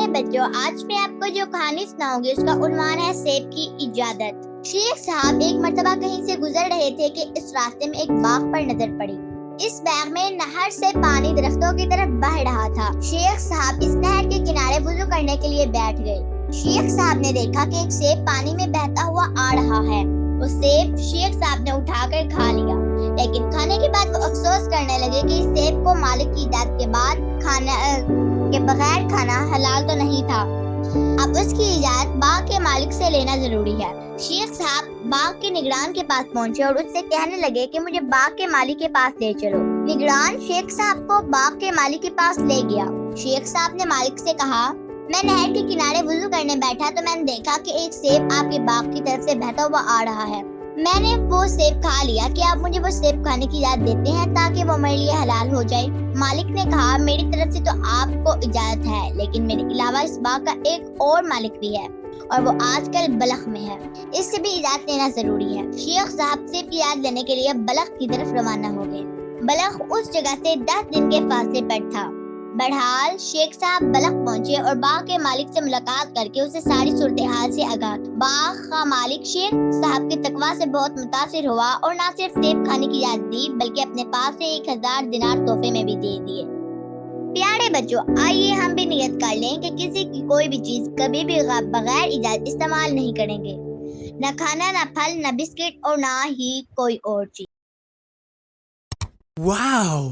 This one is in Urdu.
بچوں، آج میں آپ کو جو کہانی سناؤں گی اس کا عنوان ہے سیب کی اجازت۔ شیخ صاحب ایک مرتبہ کہیں سے گزر رہے تھے کہ اس راستے میں ایک باغ پر نظر پڑی۔ اس باغ میں نہر سے پانی درختوں کی طرف بہہ رہا تھا۔ شیخ صاحب اس نہر کے کنارے وضو کرنے کے لیے بیٹھ گئے۔ شیخ صاحب نے دیکھا کہ ایک سیب پانی میں بہتا ہوا آ رہا ہے۔ وہ سیب شیخ صاحب نے اٹھا کر کھا لیا، لیکن کھانے کے بعد وہ افسوس کرنے لگے کہ اس سیب کو مالک کی اجازت کے بغیر کھانا حلال تو نہیں تھا۔ اب اس کی اجازت باغ کے مالک سے لینا ضروری ہے۔ شیخ صاحب باغ کے نگران کے پاس پہنچے اور اس سے کہنے لگے کہ مجھے باغ کے مالک کے پاس لے چلو۔ نگران شیخ صاحب کو باغ کے مالک کے پاس لے گیا۔ شیخ صاحب نے مالک سے کہا، میں نہر کے کنارے وضو کرنے بیٹھا تو میں نے دیکھا کہ ایک سیب آپ کے باغ کی طرف سے بہتا ہوا آ رہا ہے۔ میں نے وہ سیب کھا لیا، کیا آپ مجھے وہ سیب کھانے کی اجازت دیتے ہیں تاکہ وہ میرے لیے حلال ہو جائے؟ مالک نے کہا، میری طرف سے تو آپ کو اجازت ہے، لیکن میرے علاوہ اس باغ کا ایک اور مالک بھی ہے اور وہ آج کل بلخ میں ہے، اس سے بھی اجازت لینا ضروری ہے۔ شیخ صاحب سیب کی اجازت لینے کے لیے بلخ کی طرف روانہ ہو گئے۔ بلخ اس جگہ سے 10 دن کے فاصلے پر تھا۔ بہرحال شیخ صاحب بلخ پہنچے اور باغ کے مالک سے ملاقات کر کے اسے ساری صورتحال سے آگاہ کیا۔ باغ کا مالک شیخ صاحب کے تقویٰ سے بہت متاثر ہوا اور نہ صرف سیب کھانے کی اجازت دی بلکہ اپنے پاس سے 1000 دینار تحفے میں بھی دے دیے۔ پیارے بچوں، آئیے ہم بھی نیت کر لیں کہ کسی کی کوئی بھی چیز کبھی بھی بغیر اجازت استعمال نہیں کریں گے، نہ کھانا، نہ پھل، نہ بسکٹ اور نہ ہی کوئی اور چیز۔ واو!